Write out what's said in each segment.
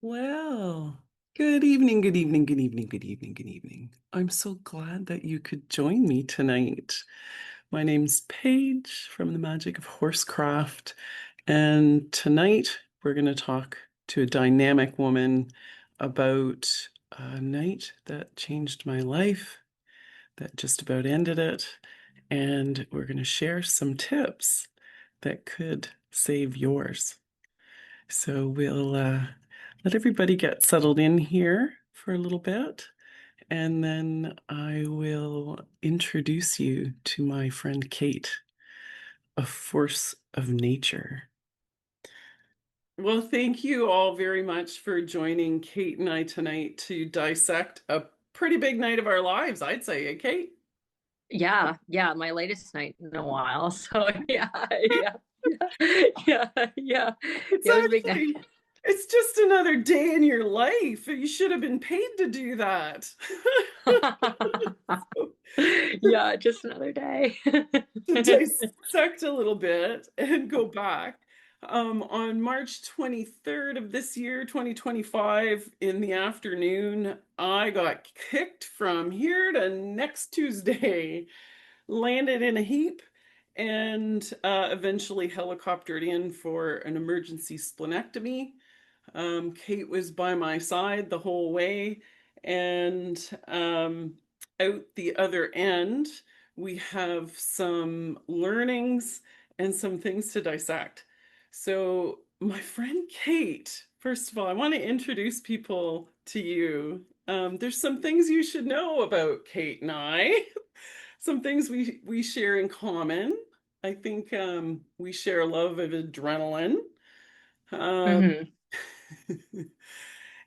Well, good evening, good evening, good evening, good evening, good evening. I'm so glad that you could join me tonight. My name's Paige from the Magic of Horsecraft, and tonight we're going to talk to a dynamic woman about a night that changed my life, that just about ended it, and we're going to share some tips that could save yours. So we'll let everybody get settled in here for a little bit, and then I will introduce you to my friend Kate, a force of nature. Well, thank you all very much for joining Kate and I tonight to dissect a pretty big night of our lives, I'd say, Kate? Yeah, my latest night in a while. So yeah, yeah, yeah. It's It was a big night. actually, it's just another day in your life. You should have been paid to do that. Yeah, just another day. To dissect a little bit and go back. On March 23rd of this year, 2025, in the afternoon, I got kicked from here to next Tuesday, landed in a heap, and eventually helicoptered in for an emergency splenectomy. Kate was by my side the whole way, and out the other end, we have some learnings and some things to dissect. So, my friend Kate, first of all, I want to introduce people to you. There's some things you should know about Kate and I, some things we share in common. I think we share a love of adrenaline. Um, hmm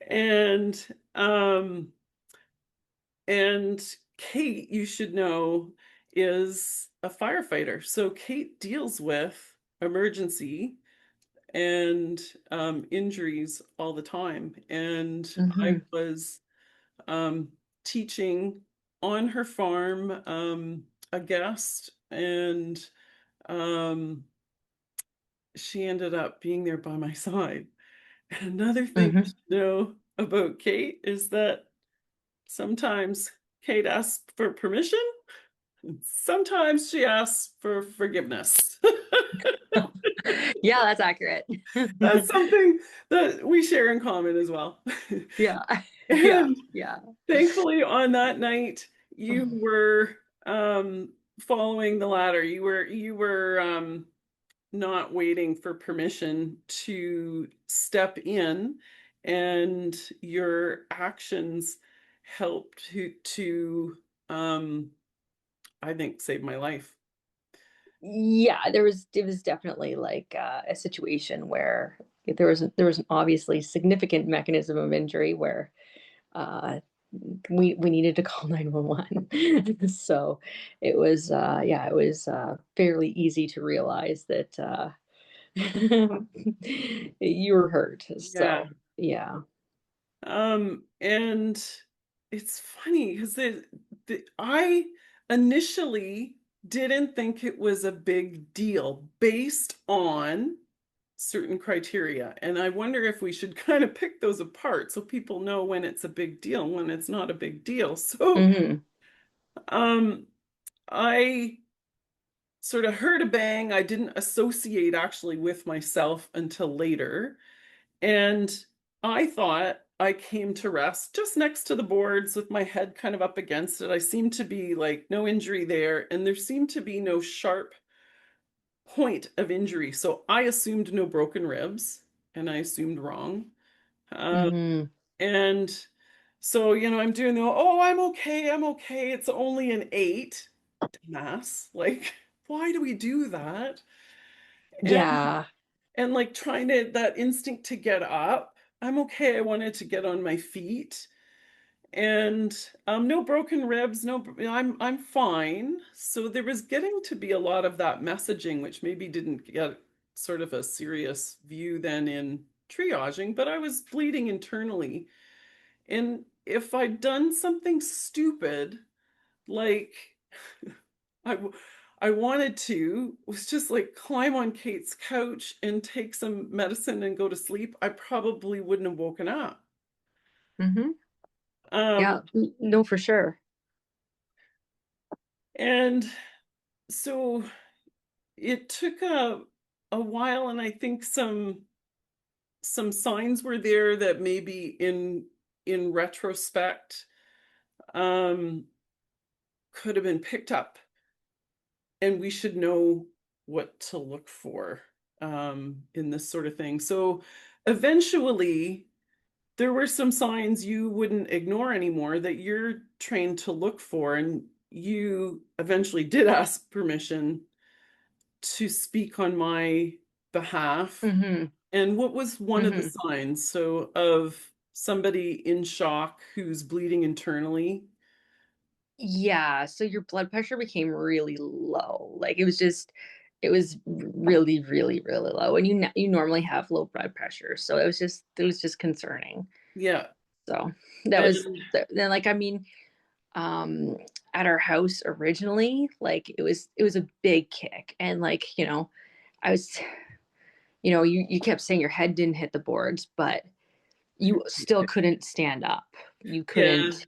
and um and Kate, you should know, is a firefighter. So Kate deals with emergency and injuries all the time. And I hmm was um, teaching on her farm, a guest, and um, she ended up being there by my side. And another thing hmm to know about Kate is that sometimes Kate asks for permission, and sometimes she asks for forgiveness. Yeah, that's accurate. That's something that we share in common as well. Yeah, yeah, And yeah. thankfully, on that night, you were following the ladder. You were not waiting for permission to step in, and your actions helped to I think, save my life. Yeah, it was definitely like a situation where there was an obviously significant mechanism of injury where uh, we needed to call 911. So it was fairly easy to realize that you were hurt. Yeah. So yeah. And it's funny because I initially didn't think it was a big deal based on certain criteria. And I wonder if we should kind of pick those apart so people know when it's a big deal and when it's not a big deal. So, hmm um, I sort of heard a bang. I didn't associate actually with myself until later. And I thought I came to rest just next to the boards with my head kind of up against it. I seemed to be like no injury there, and there seemed to be no sharp point of injury. So I assumed no broken ribs, and I assumed wrong. Uh, hmm and so, I'm doing oh, I'm okay. It's only an 8. Mass. Like, why do we do that? And Yeah. like trying to that instinct to get up. I'm okay. I wanted to get on my feet, and no broken ribs. No, I'm fine. So there was getting to be a lot of that messaging, which maybe didn't get sort of a serious view then in triaging, but I was bleeding internally. And if I'd done something stupid, like I, I wanted to was just like climb on Kate's couch and take some medicine and go to sleep, I probably wouldn't have woken up. Hmm. Um, Yeah, no, for sure. and so it took a while, and I think some signs were there that maybe in retrospect um could have been picked up, and we should know what to look for in this sort of thing. So eventually there were some signs you wouldn't ignore anymore that you're trained to look for, and you eventually did ask permission to speak on my behalf. Hmm. And what was one of the Hmm. signs? So, of somebody in shock who's bleeding internally? Yeah, so your blood pressure became really low. Like it was really, really, really low. And you normally have low blood pressure, so it was just concerning. Yeah. So that was And then, like, I mean, um, at our house originally, like it was a big kick, and like, I was, you kept saying your head didn't hit the boards, but you still couldn't stand up. You yeah, couldn't.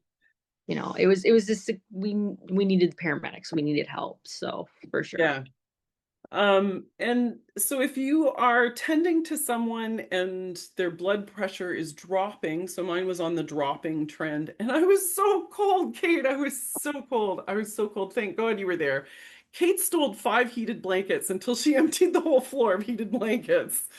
It was just, we needed paramedics. We needed help. So for sure. yeah. And so if you are tending to someone and their blood pressure is dropping, so mine was on the dropping trend, and I was so cold, Kate. I was so cold. I was so cold. Thank God you were there. Kate stole 5 heated blankets until she emptied the whole floor of heated blankets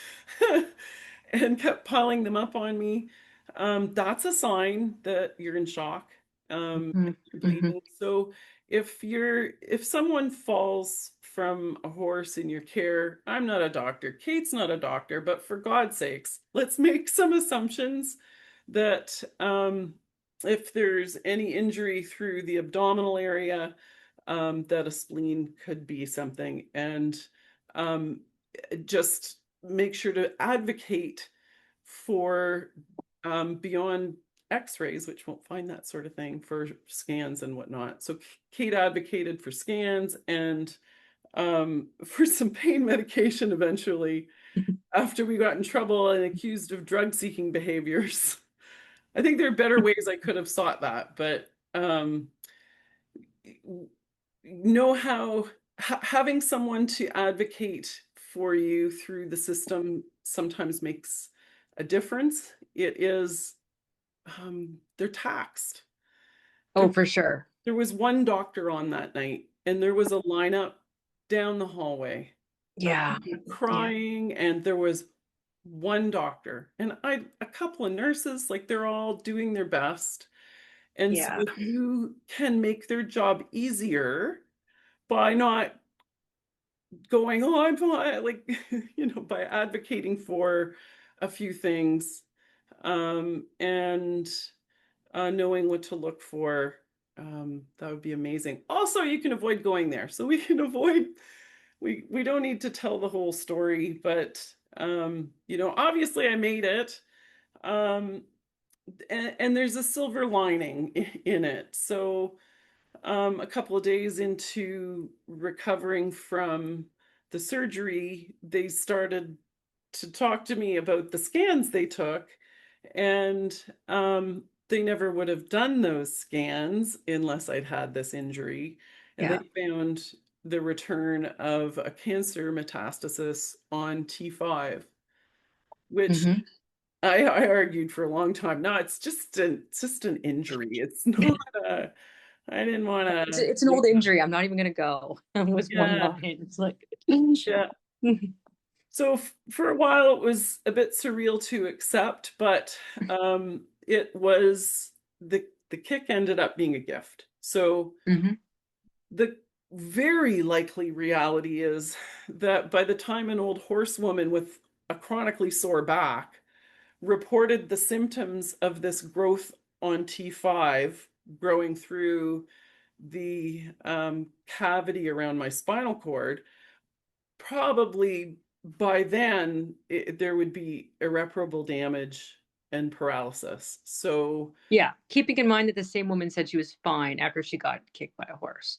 and kept piling them up on me. That's a sign that you're in shock, if Hmm. you're Hmm. bleeding. So if someone falls from a horse in your care, I'm not a doctor, Kate's not a doctor, but for God's sakes, let's make some assumptions that if there's any injury through the abdominal area, that a spleen could be something, and um, just make sure to advocate for beyond x-rays, which won't find that sort of thing, for scans and whatnot. So Kate advocated for scans and for some pain medication eventually, after we got in trouble and accused of drug-seeking behaviors. I think there are better ways I could have sought that, but know how having someone to advocate for you through the system sometimes makes a difference. It is they're taxed. Oh, There, for sure. there was one doctor on that night, and there was a lineup down the hallway of Yeah. people Yeah. crying, and there was one doctor, and a couple of nurses, like they're all doing their best. And so Yeah. if you can make their job easier by not going, oh, I'm fine, like, by advocating for a few things, and knowing what to look for, that would be amazing. Also, you can avoid going there. So we can avoid, we don't need to tell the whole story, but, obviously I made it. Um, and there's a silver lining in it. So, a couple of days into recovering from the surgery, they started to talk to me about the scans they took, and they never would have done those scans unless I'd had this injury. And they Yeah. found the return of a cancer metastasis on T5, which Hmm. I argued for a long time. No, it's just an injury. It's not a, I didn't want to. It's an old injury. I'm not even gonna go. Was one Yeah, line. It's like, yeah. So for a while it was a bit surreal to accept, but it was the kick ended up being a gift. So hmm. the very likely reality is that by the time an old horsewoman with a chronically sore back reported the symptoms of this growth on T5 growing through the cavity around my spinal cord, probably by then there would be irreparable damage and paralysis. So, Yeah. Keeping in mind that the same woman said she was fine after she got kicked by a horse.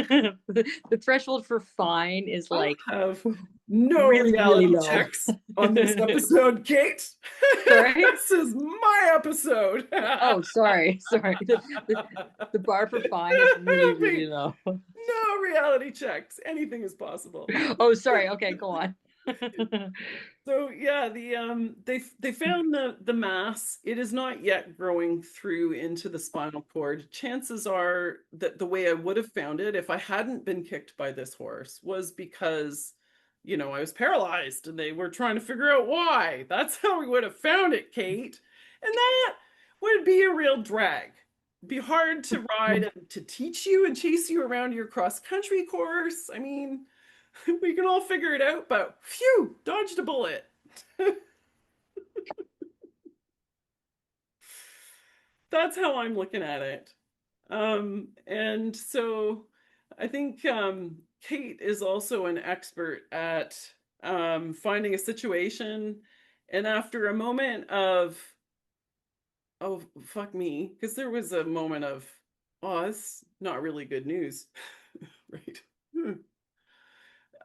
The threshold for fine is I'll like have no really, really reality low. checks on this episode, Kate. Sorry? This is my episode. Oh, sorry. Sorry. The bar for fine is really, There'll really be low. no reality checks. Anything is possible. Oh, sorry. Okay, go on. So yeah, they found the mass. It is not yet growing through into the spinal cord. Chances are that the way I would have found it if I hadn't been kicked by this horse was because, I was paralyzed and they were trying to figure out why. That's how we would have found it, Kate. And that would be a real drag. It'd be hard to ride and to teach you and chase you around your cross country course. I mean, we can all figure it out, but phew, dodged a bullet. That's how I'm looking at it. And so I think Kate is also an expert at finding a situation. And after a moment of, oh, fuck me, because there was a moment of, oh, that's not really good news, right?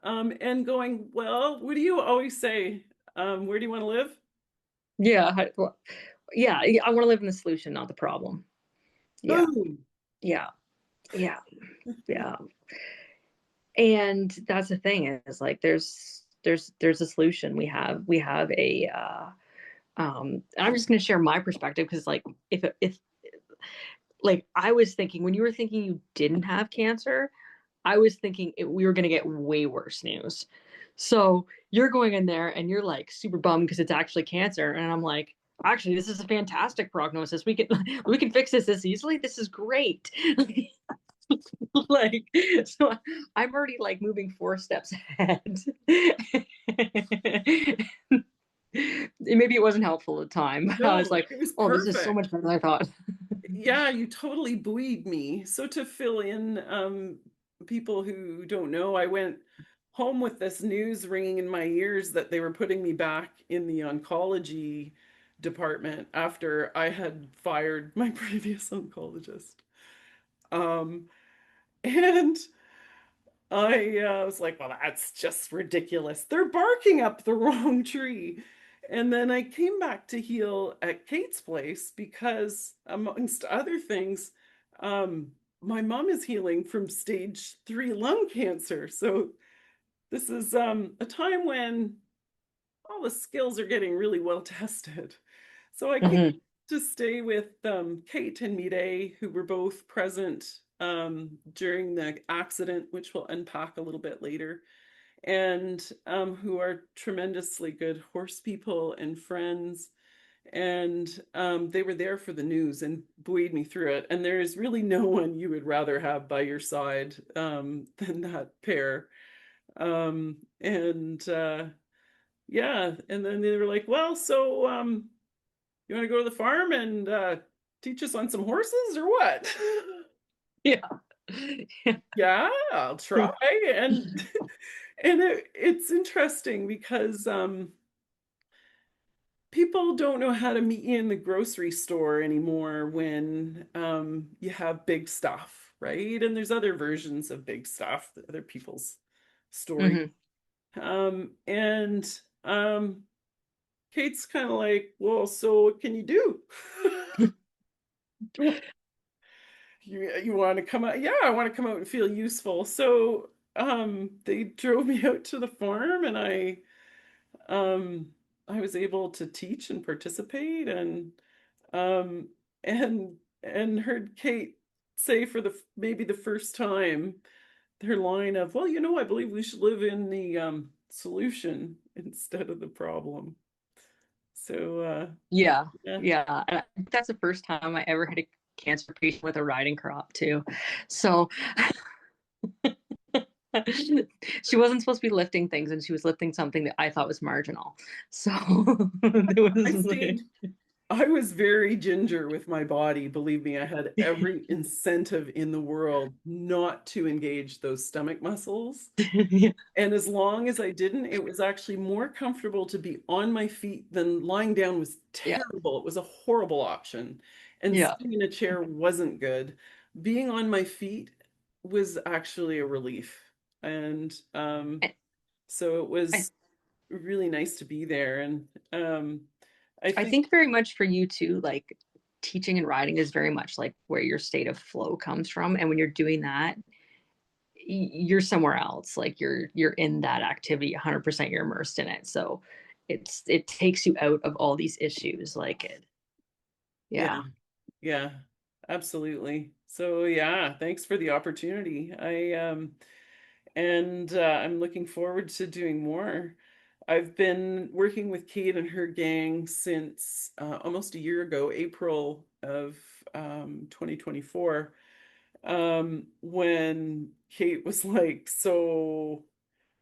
And going, well, what do you always say? Where do you want to live? Yeah. Yeah. I want to live in the solution, not the problem. Yeah. Boom. Yeah. Yeah. Yeah. And that's the thing is like there's a solution. We have a and I'm just going to share my perspective because like if like I was thinking when you were thinking you didn't have cancer, I was thinking we were going to get way worse news. So you're going in there and you're like super bummed because it's actually cancer, and I'm like, actually, this is a fantastic prognosis. We can fix this easily. This is great. Like, so I'm already like moving 4 steps ahead. Maybe it wasn't helpful at the time. I was No, like, it was oh, this is so perfect. much better than I thought. Yeah, you totally buoyed me. So to fill in people who don't know, I went home with this news ringing in my ears that they were putting me back in the oncology department after I had fired my previous oncologist. Um, and I was like, well, that's just ridiculous. They're barking up the wrong tree. And then I came back to heal at Kate's place because, amongst other things, my mom is healing from stage 3 lung cancer. So this is a time when all the skills are getting really well tested. So I came Mhm. to stay with Kate and Mireille, who were both present during the accident, which we'll unpack a little bit later, and who are tremendously good horse people and friends. And they were there for the news and buoyed me through it. And there is really no one you would rather have by your side than that pair. And yeah, and then they were like, well, so you want to go to the farm and teach us on some horses or what? Yeah. Yeah, I'll try. And it's interesting because people don't know how to meet you in the grocery store anymore when you have big stuff, right? And there's other versions of big stuff, other people's story. Mhm. And Kate's kind of like, well, so what can you do? You want to come out? Yeah, I want to come out and feel useful. So they drove me out to the farm and um I was able to teach and participate um and and heard Kate say for the maybe the first time their line of, well, I believe we should live in the solution instead of the problem. So Yeah. yeah. Yeah. And I think that's the first time I ever had a cancer patient with a riding crop too. So she wasn't supposed to be lifting things and she was lifting something that I thought was marginal. So it I was stayed like, I was very ginger with my body. Believe me, I had every incentive in the world not to engage those stomach muscles. yeah. And as long as I didn't, it was actually more comfortable to be on my feet than lying down was Yeah. terrible. It was a horrible option. And Yeah. sitting in a chair wasn't good. Being on my feet was actually a relief. And I, so it I was really nice to be there. And I I think, think very much for you too, like teaching and riding is very much like where your state of flow comes from. And when you're doing that, you're somewhere else. Like you're in that activity 100%, you're immersed in it. So it takes you out of all these issues. Like it, yeah, yeah. yeah, absolutely. So yeah, thanks for the opportunity. I'm looking forward to doing more. I've been working with Kate and her gang since almost a year ago, April of 2024, when Kate was like, "So,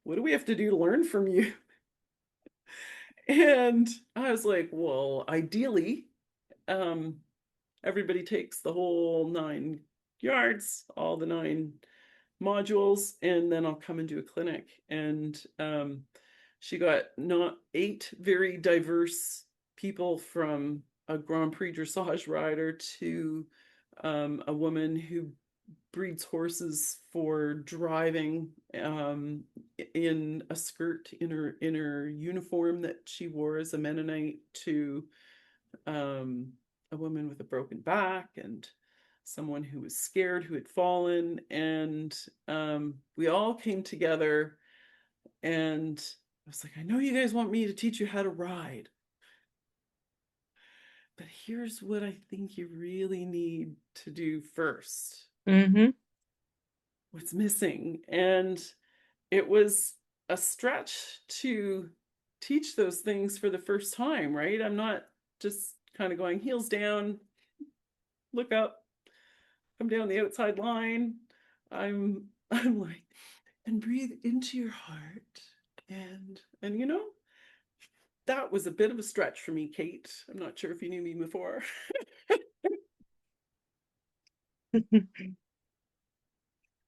what do we have to do to learn from you?" And I was like, "Well, ideally, um, everybody takes the whole 9 yards, all the 9 modules, and then I'll come and do a clinic." And she got not 8 very diverse people, from a Grand Prix dressage rider to a woman who breeds horses for driving, in a skirt in her uniform that she wore as a Mennonite, to a woman with a broken back, and someone who was scared, who had fallen. And we all came together, and I was like, "I know you guys want me to teach you how to ride, but here's what I think you really need to do first. Mm-hmm. What's missing?" And it was a stretch to teach those things for the first time, right? I'm not just kind of going heels down, look up, come down the outside line. I'm like, and breathe into your heart. And that was a bit of a stretch for me, Kate. I'm not sure if you knew me before.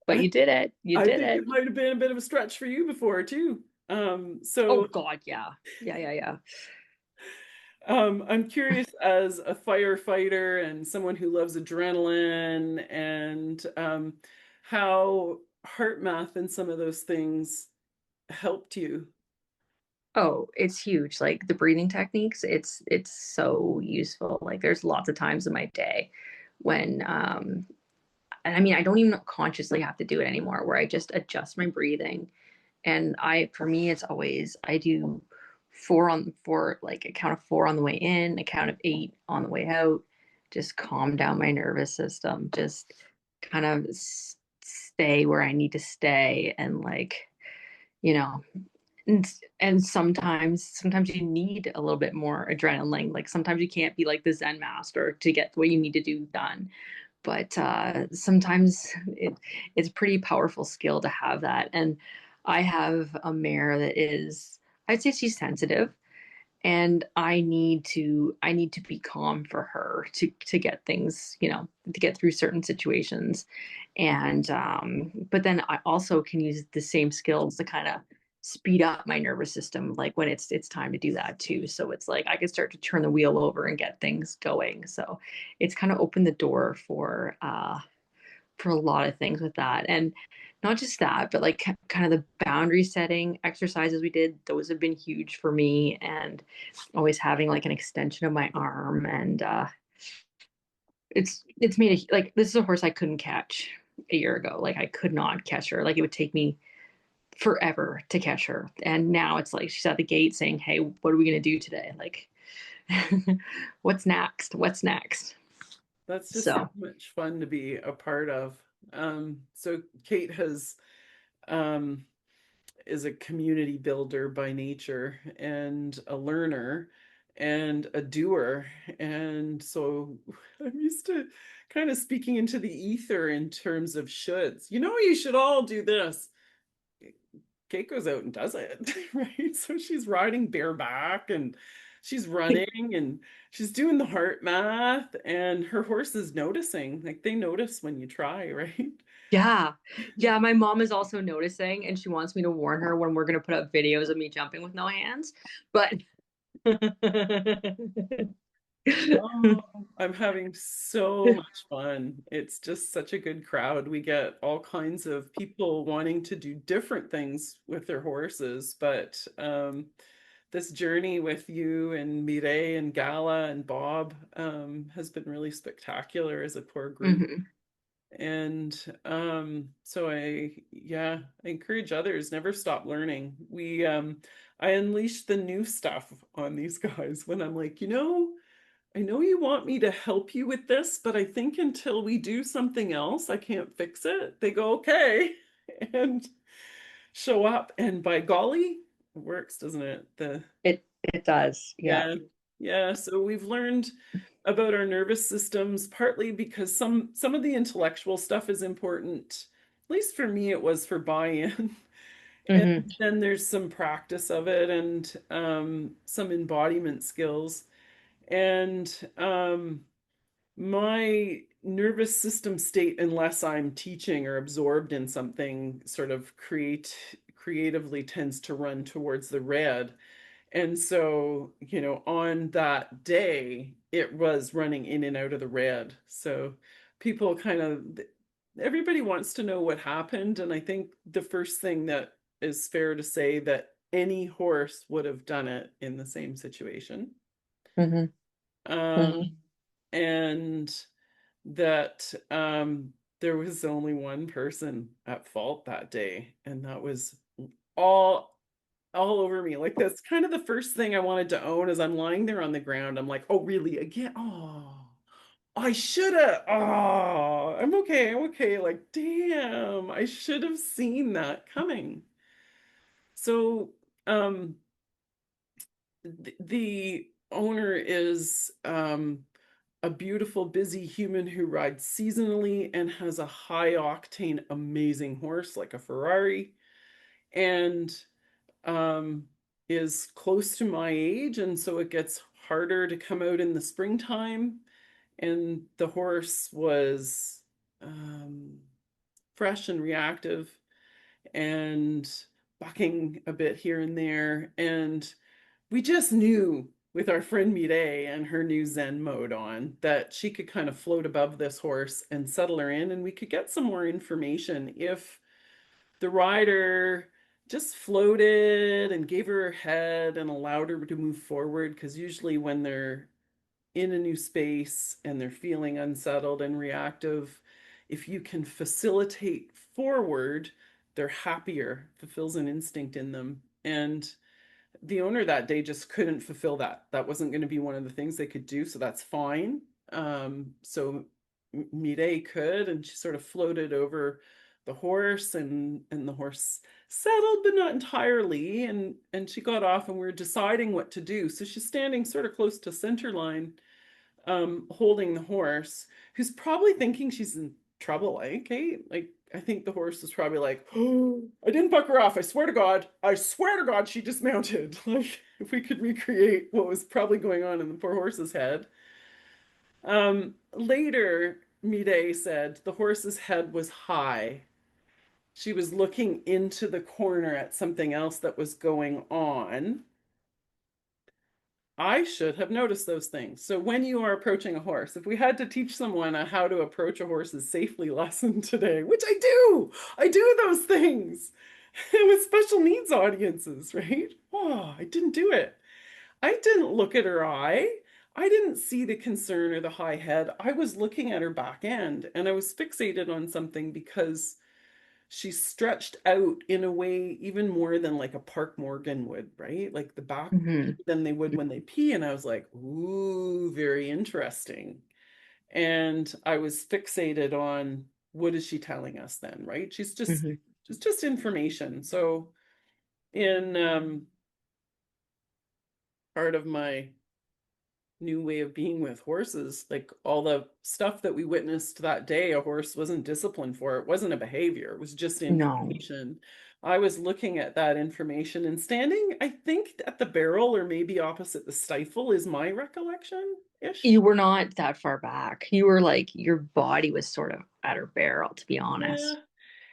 But you did it. You I did think it it. might have been a bit of a stretch for you before too. Oh So God, yeah. Yeah, yeah, yeah. I'm curious, as a firefighter and someone who loves adrenaline, and how heart math and some of those things helped you. Oh, it's huge. Like the breathing techniques, it's so useful. Like there's lots of times in my day when and I mean I don't even consciously have to do it anymore where I just adjust my breathing. And I for me it's always I do four, like a count of four on the way in, a count of eight on the way out. Just calm down my nervous system. Just kind of stay where I need to stay and like, you know, and sometimes you need a little bit more adrenaline. Like sometimes you can't be like the Zen master to get what you need to do done, but sometimes it's a pretty powerful skill to have that. And I have a mare that is, I'd say she's sensitive, and I need to be calm for her to get things, to get through certain situations. And but then I also can use the same skills to kind of speed up my nervous system, like when it's time to do that too. So it's like I can start to turn the wheel over and get things going. So it's kind of opened the door for a lot of things with that. And not just that, but like kind of the boundary setting exercises we did, those have been huge for me. And always having like an extension of my arm. And it's made a, like, this is a horse I couldn't catch a year ago. Like I could not catch her. Like it would take me forever to catch her. And now it's like she's at the gate saying, "Hey, what are we going to do today?" Like, what's next? What's next? That's just so So, much fun to be a part of. So Kate um, is a community builder by nature, and a learner, and a doer. And so I'm used to kind of speaking into the ether in terms of shoulds. You should all do this. Kate goes out and does it, right? So she's riding bareback, and she's running, and she's doing the heart math, and her horse is noticing. Like, they notice when you try, right? yeah. Yeah, my mom is also noticing and she wants me to warn her when we're going to put up videos of me jumping with no hands. But Oh, I'm having so much fun. It's just such a good crowd. We get all kinds of people wanting to do different things with their horses, but this journey with you and Mireille and Gala and Bob has been really spectacular as a core group. Hmm. And so I encourage others, never stop learning. I unleash the new stuff on these guys when I'm like, I know you want me to help you with this, but I think until we do something else, I can't fix it. They go, okay, and show up. And by golly, it works, doesn't it? It does. Yeah. Yeah, yeah. So we've learned about our nervous systems partly because some of the intellectual stuff is important. At least for me, it was for buy-in. And Hmm. then there's some practice of it and some embodiment skills. And my nervous system state, unless I'm teaching or absorbed in something, sort of creatively tends to run towards the red. And so, on that day, it was running in and out of the red. So people everybody wants to know what happened. And I think the first thing that is fair to say that any horse would have done it in the same situation. Hmm. Um, Hmm. and that there was only one person at fault that day, and that was all all over me. Like that's kind of the first thing I wanted to own as I'm lying there on the ground. I'm like, oh, really? Again? Oh, I should have. Oh, I'm okay. I'm okay. Like, damn, I should have seen that coming. So, the owner is a beautiful, busy human who rides seasonally and has a high octane, amazing horse like a Ferrari, and um, is close to my age. And so it gets harder to come out in the springtime. And the horse was um, fresh and reactive and bucking a bit here and there. And we just knew with our friend Mireille and her new Zen mode on that she could kind of float above this horse and settle her in, and we could get some more information if the rider just floated and gave her head and allowed her to move forward. Because usually, when they're in a new space and they're feeling unsettled and reactive, if you can facilitate forward, they're happier, fulfills an instinct in them. And the owner that day just couldn't fulfill that. That wasn't going to be one of the things they could do, so that's fine. So Mireille could, and she sort of floated over the horse, and the horse settled, but not entirely. And she got off, and we are deciding what to do. So she's standing sort of close to center line, holding the horse, who's probably thinking she's in trouble. Like I think the horse is probably like, "Oh, I didn't buck her off. I swear to God, she dismounted." Like if we could recreate what was probably going on in the poor horse's head. Later, Mide said the horse's head was high. She was looking into the corner at something else that was going on. I should have noticed those things. So when you are approaching a horse, if we had to teach someone how to approach a horse's safely lesson today, which I do those things with special needs audiences, right? Oh, I didn't do it. I didn't look at her eye. I didn't see the concern or the high head. I was looking at her back end, and I was fixated on something because she stretched out in a way even more than like a Park Morgan would, right? Like the back Hmm. than they would when they pee. And I was like, ooh, very interesting. And I was fixated on what is she telling us then, right? Hmm. She's just information. So in part of my new way of being with horses, like all the stuff that we witnessed that day, a horse wasn't disciplined for. It wasn't a behavior, it was just No. information. I was looking at that information and standing, I think, at the barrel or maybe opposite the stifle is my recollection You ish. were not that far back. You were like, your body was sort of at her barrel, to be Yeah. honest.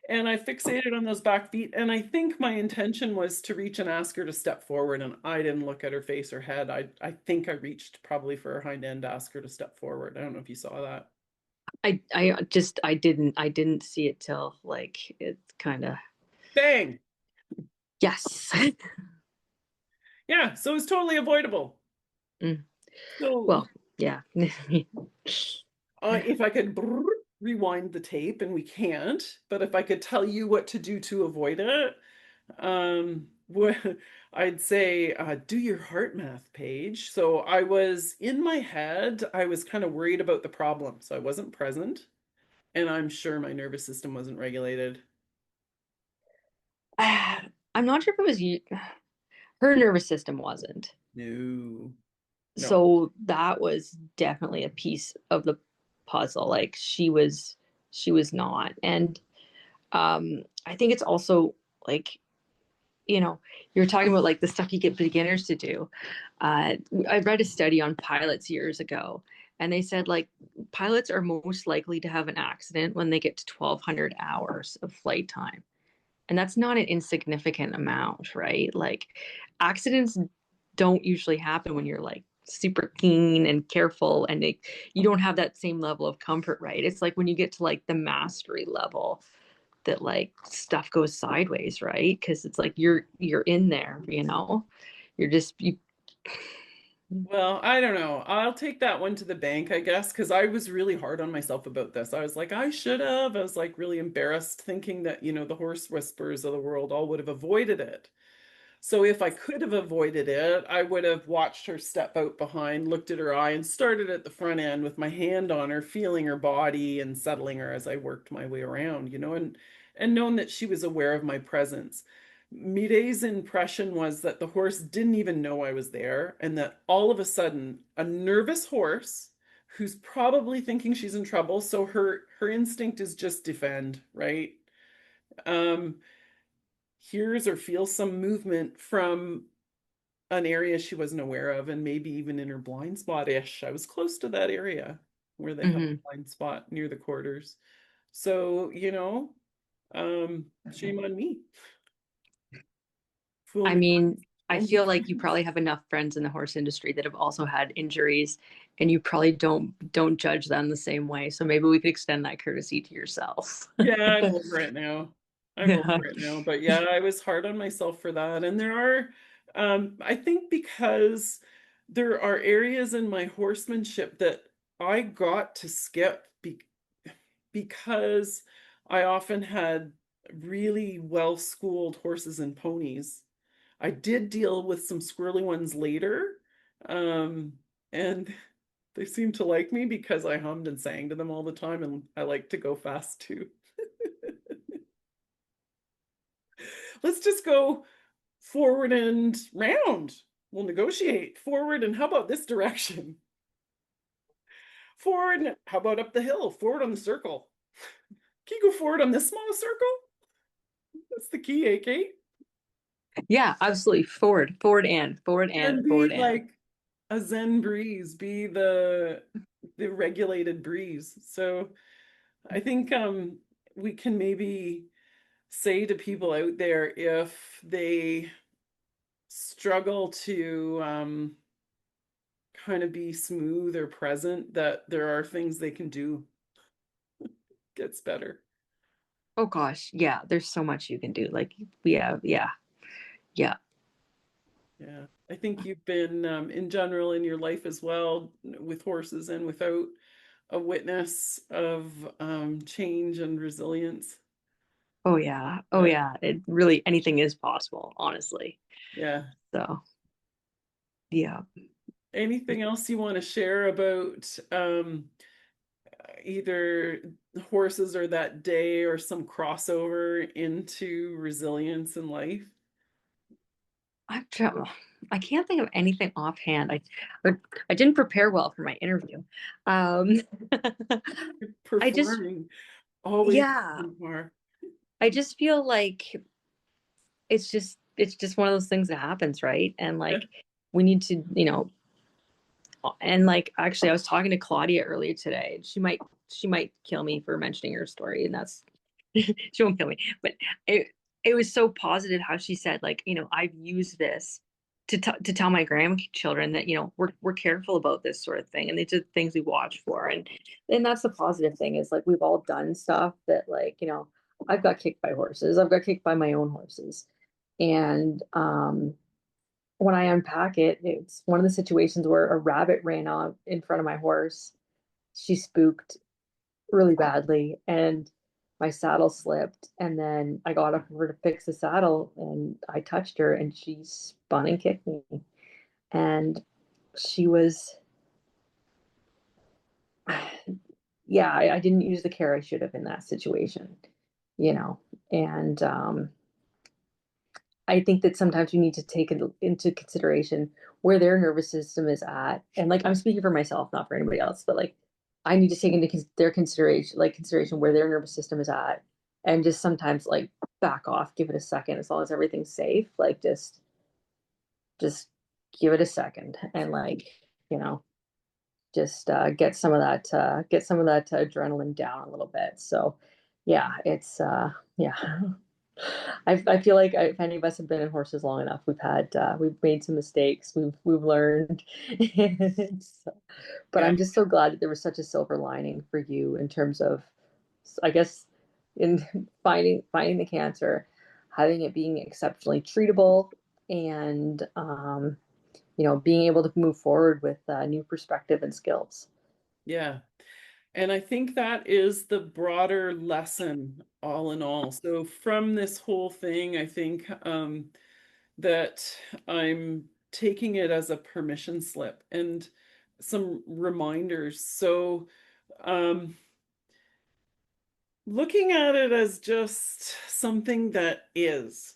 And I fixated on those back feet. And I think my intention was to reach and ask her to step forward. And I didn't look at her face or head. I think I reached probably for her hind end to ask her to step forward. I don't know if you saw that. I didn't see it till like it kind of. Bang. Yes. Yeah. So it's totally avoidable. Mm. So Well, yeah. if I could rewind the tape, and we can't, but if I could tell you what to do to avoid it, what I'd say, do your heart math, Paige. So I was in my head, I was kind of worried about the problem. So I wasn't present, and I'm sure my nervous system wasn't regulated. I'm not sure if it was you. Her nervous system wasn't. No, no. So that was definitely a piece of the puzzle. Like she was not. And I think it's also like, you know, you're talking about like the stuff you get beginners to do. I read a study on pilots years ago, and they said like pilots are most likely to have an accident when they get to 1,200 hours of flight time. And that's not an insignificant amount, right? Like accidents don't usually happen when you're like super keen and careful and you don't have that same level of comfort, right? It's like when you get to like the mastery level that like stuff goes sideways, right? Because it's like you're in there, you're just you. Well, I don't know. I'll take that one to the bank, I guess, because I was really hard on myself about this. I was like, I should have. I was like really embarrassed thinking that, the horse whisperers of the world all would have avoided it. So if I could have avoided it, I would have watched her step out behind, looked at her eye, and started at the front end with my hand on her, feeling her body and settling her as I worked my way around, and known that she was aware of my presence. Mireille's impression was that the horse didn't even know I was there, and that all of a sudden, a nervous horse who's probably thinking she's in trouble, so her instinct is just defend, right? Um, Hears or feels some movement from an area she wasn't aware of, and maybe even in her blind spot-ish. I was close to that area where they have Mhm. a blind spot near the quarters. So, shame on me. Fool I me mean, once, I fool me feel like you twice. probably have enough friends in the horse industry that have also had injuries, and you probably don't judge them the same way. So maybe we could extend that courtesy to yourself. Yeah, I'm over it now. I'm Yeah. over it now. But yeah, I was hard on myself for that. And there are, I think because there are areas in my horsemanship that I got to skip because I often had really well-schooled horses and ponies. I did deal with some squirrely ones later, and they seemed to like me because I hummed and sang to them all the time, and I like to go fast too. Let's just go forward and round. We'll negotiate forward, and how about this direction? Forward, and how about up the hill? Forward on the circle. Can you go forward on this small circle? That's the key, eh, Kate? Yeah, absolutely. Forward and And forward be and. like a Zen breeze, be the regulated breeze. So I think we can maybe say to people out there, if they struggle to kind of be smooth or present, that there are things they can do. Gets better. Oh gosh, yeah, there's so much you can do. Like, yeah, yeah, yeah. Yeah. I think you've been, in general, in your life as well, with horses and without, a witness of change and resilience. Oh yeah. Oh Yeah. yeah. It really anything is possible, honestly. Yeah. So yeah. Anything else you want to share about either horses or that day, or some crossover into resilience in life? I'm trying, I can't think of anything offhand. I didn't prepare well for my interview. Um I just Performing always yeah, on par. I just feel like it's just one of those things that happens, right? And Yeah. like we need to, and like actually I was talking to Claudia earlier today. She might kill me for mentioning her story, and that's she won't kill me. But it it was so positive how she said, like, I've used this to tell my grandchildren that, we're careful about this sort of thing, and it's just things we watch for. And that's the positive thing, is like we've all done stuff that, like, I've got kicked by horses. I've got kicked by my own horses. And when I unpack it, it's one of the situations where a rabbit ran on in front of my horse. She spooked really badly, and my saddle slipped, and then I got up for her to fix the saddle, and I touched her and she spun and kicked me. And she was yeah, I didn't use the care I should have in that situation, you know. And I think that sometimes you need to take into consideration where their nervous system is at. And like, I'm speaking for myself, not for anybody else, but like, I need to take into their consideration where their nervous system is at, and just sometimes like back off, give it a second. As long as everything's safe, like just give it a second, and like, you know, just get some of that adrenaline down a little bit. So yeah, it's yeah. I feel like if any of us have been in horses long enough, we've made some mistakes. We've learned. So, but Yeah. I'm just so glad that there was such a silver lining for you in terms of, I guess, in finding the cancer, having it being exceptionally treatable, and being able to move forward with new perspective and skills. Yeah. And I think that is the broader lesson all in all. So from this whole thing, I think that I'm taking it as a permission slip and some reminders. So um, looking at it as just something that is.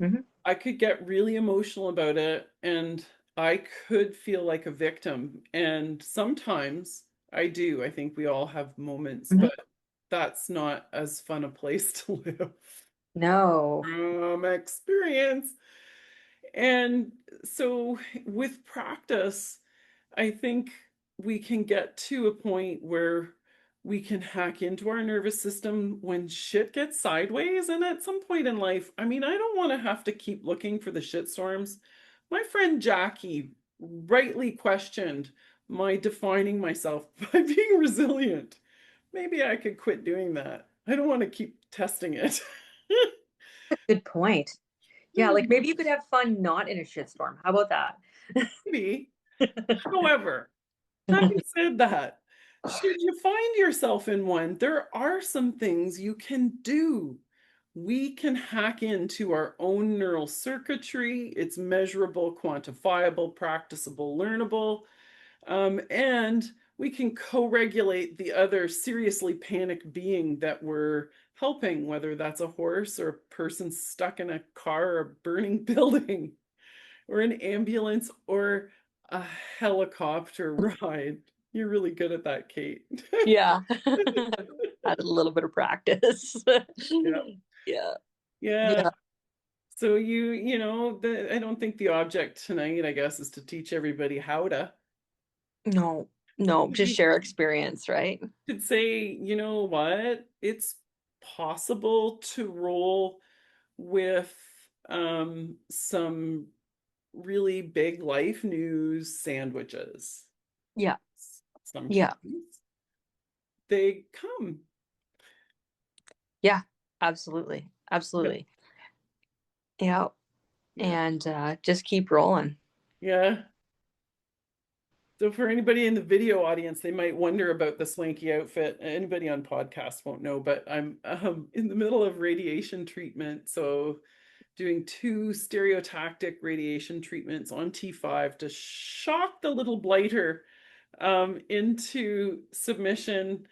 Mhm. I could get really emotional about it and I could feel like a victim. And sometimes I do. I think we all have moments, Mhm. but that's not as fun a place to live No. from experience. And so with practice, I think we can get to a point where we can hack into our nervous system when shit gets sideways. And at some point in life, I mean, I don't want to have to keep looking for the shitstorms. My friend Jackie rightly questioned my defining myself by being resilient. Maybe I could quit doing that. I don't want to keep testing it. Good point. Yeah, like maybe you could have fun not in a shitstorm. How about that? Maybe. However, having said that, should you find yourself in one, there are some things you can do. We can hack into our own neural circuitry. It's measurable, quantifiable, practicable, learnable, and we can co-regulate the other seriously panicked being that we're helping, whether that's a horse or a person stuck in a car or a burning building or an ambulance or a helicopter ride. You're really good at that, Kate. Yeah. Had a little bit of practice. Yeah. Yeah. Yeah. Yeah. So I don't think the object tonight, I guess, is to teach everybody how to. No, no, just We share experience, right? could say, you know what? It's possible to roll with some really big life news sandwiches. Yeah. Sometimes Yeah. they come. Yeah. Absolutely. Yeah. Absolutely. Yeah. Yeah. And just keep rolling. Yeah. So for anybody in the video audience, they might wonder about the swanky outfit. Anybody on podcast won't know, but I'm in the middle of radiation treatment. So doing two stereotactic radiation treatments on T5 to shock the little blighter into submission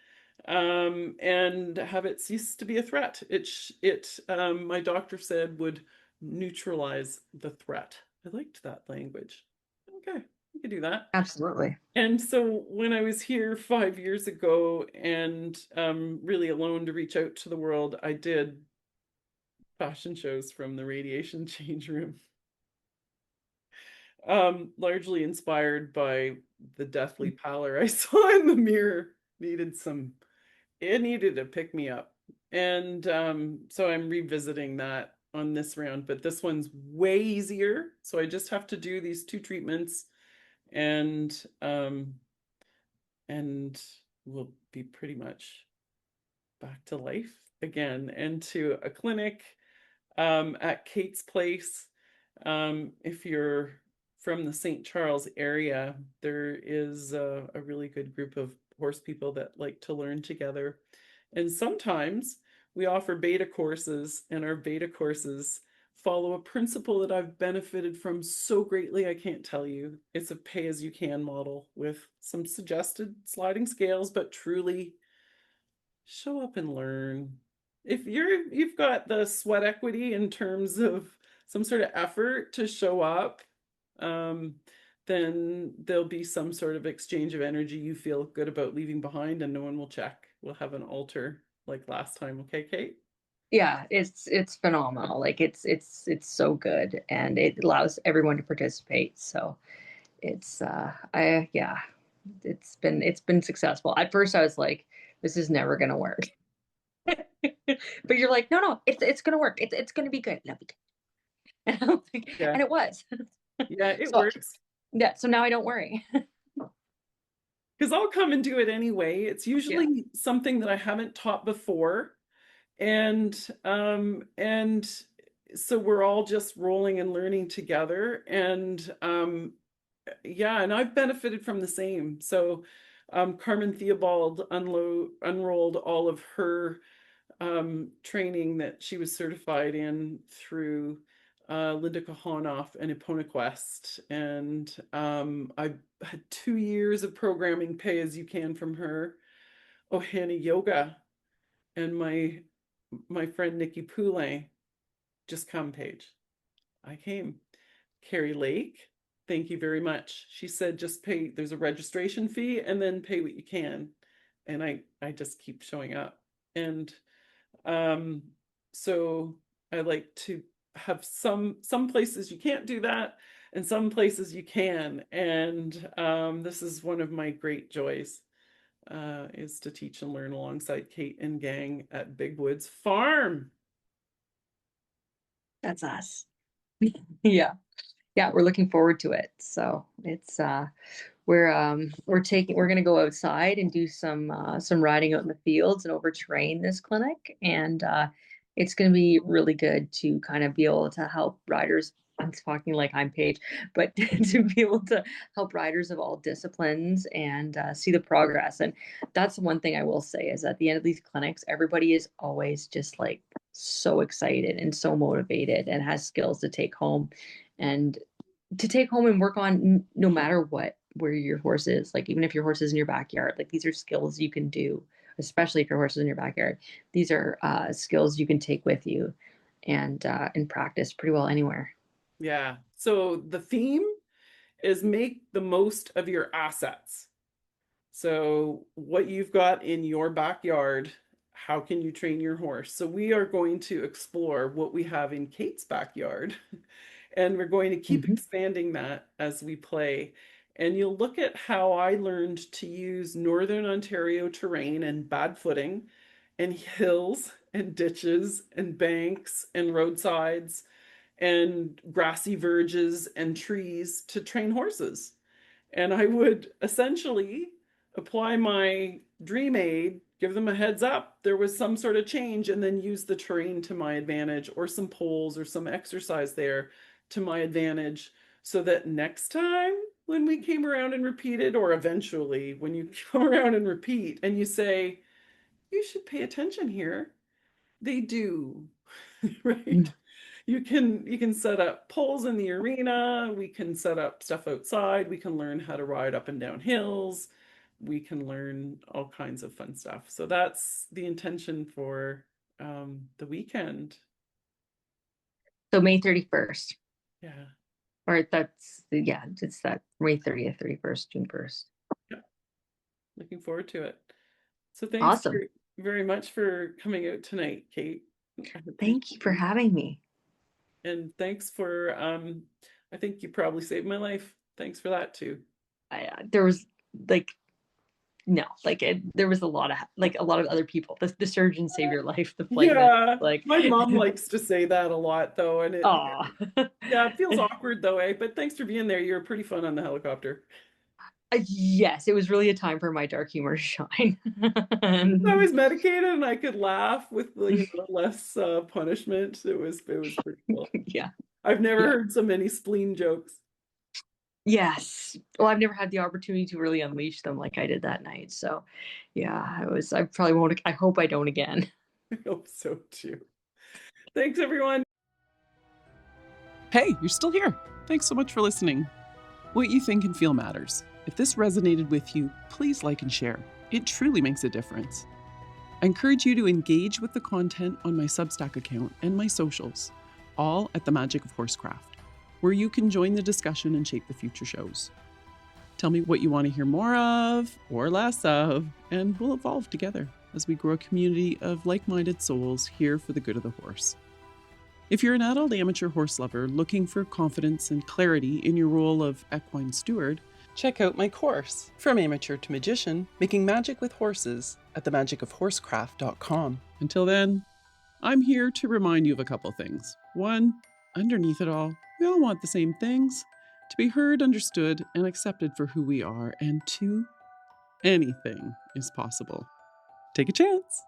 and have it cease to be a threat. My doctor said would neutralize the threat. I liked that language. Okay, we could do that. Absolutely. And so when I was here 5 years ago and really alone to reach out to the world, I did fashion shows from the radiation change room, largely inspired by the deathly pallor I saw in the mirror. It needed a pick me up. And so I'm revisiting that on this round, but this one's way easier. So I just have to do these two treatments and um and we'll be pretty much back to life again and to a clinic at Kate's place. If you're from the St. Charles area, there is a really good group of horse people that like to learn together. And sometimes we offer beta courses, and our beta courses follow a principle that I've benefited from so greatly, I can't tell you. It's a pay as you can model with some suggested sliding scales, but truly show up and learn. If you've got the sweat equity in terms of some sort of effort to show up, um, then there'll be some sort of exchange of energy you feel good about leaving behind, and no one will check. We'll have an altar like last time. Okay, Kate? Yeah, it's phenomenal. Like it's so good, and it allows everyone to participate. So it's I yeah, it's been successful. At first I was like, this is never gonna work. But you're like, no, no, it's gonna work. It's gonna be good. It'll be good. And I'm like, Yeah. and it was. Yeah, it So works. yeah, so now I don't worry. Because I'll come and do it anyway. It's Yeah. usually something that I haven't taught before. And so we're all just rolling and learning together. And yeah, and I've benefited from the same. So Carmen Theobald unrolled all of her training that she was certified in through Linda Kahonoff and EponaQuest. And I had 2 years of programming pay as you can from her. Ohana Yoga and my friend Nikki Poulet, just come, Paige. I came. Carrie Lake, thank you very much. She said just pay, there's a registration fee and then pay what you can. And I just keep showing up. And um, so I like to have some places you can't do that and some places you can. And this is one of my great joys. Is to teach and learn alongside Kate and gang at Big Woods Farm. That's us. Yeah. Yeah, we're looking forward to it. So it's we're gonna go outside and do some riding out in the fields and overtrain this clinic. And it's gonna be really good to kind of be able to help riders. I'm talking like I'm Paige, but to be able to help riders of all disciplines and see the progress. And that's one thing I will say is at the end of these clinics, everybody is always just like so excited and so motivated and has skills to take home. And to take home and work on no matter what where your horse is, like even if your horse is in your backyard, like these are skills you can do, especially if your horse is in your backyard. These are skills you can take with you and practice pretty well anywhere. Yeah. So the theme is make the most of your assets. So, what you've got in your backyard, how can you train your horse? So, we are going to explore what we have in Kate's backyard, and we're going to keep Mm-hmm. expanding that as we play. And you'll look at how I learned to use Northern Ontario terrain and bad footing, and hills, and ditches, and banks, and roadsides, and grassy verges, and trees to train horses. And I would essentially apply my dream aid, give them a heads up there was some sort of change, and then use the terrain to my advantage or some poles or some exercise there to my advantage so that next time when we came around and repeated, or eventually when you come around and repeat and you say, you should pay attention here, they do. Right? You can set up poles in the arena, we can set up stuff outside, we can learn how to ride up and down hills, we can learn all kinds of fun stuff. So that's the intention for the weekend. So May 31st, Yeah. or that's yeah, it's that May 30th, 31st, June 1st. Yeah. Looking forward to it. So thanks Awesome. very much for coming out tonight, Kate. I appreciate Thank you for you. having me. And thanks for I think you probably saved my life. Thanks for that too. There was like no, like there was a lot of other people. The surgeon saved your life. The flight med, Yeah, like, my mom likes to say that a lot though, and oh, yeah, it feels awkward though, eh? But thanks for being there. You were pretty fun on the helicopter. yes, it was really a time for my dark humor to shine. I And was medicated and I could laugh with less punishment. It was pretty cool. yeah, I've never yeah. heard so many spleen jokes. Yes. Well, I've never had the opportunity to really unleash them like I did that night. So, yeah, I probably won't. I hope I don't again. I hope so too. Thanks, everyone. Hey, you're still here. Thanks so much for listening. What you think and feel matters. If this resonated with you, please like and share. It truly makes a difference. I encourage you to engage with the content on my Substack account and my socials, all at The Magic of Horsecraft, where you can join the discussion and shape the future shows. Tell me what you want to hear more of or less of, and we'll evolve together as we grow a community of like-minded souls here for the good of the horse. If you're an adult amateur horse lover looking for confidence and clarity in your role of equine steward, check out my course, From Amateur to Magician, Making Magic with Horses, at themagicofhorsecraft.com. Until then, I'm here to remind you of a couple things. One, underneath it all, we all want the same things: to be heard, understood, and accepted for who we are. And two, anything is possible. Take a chance.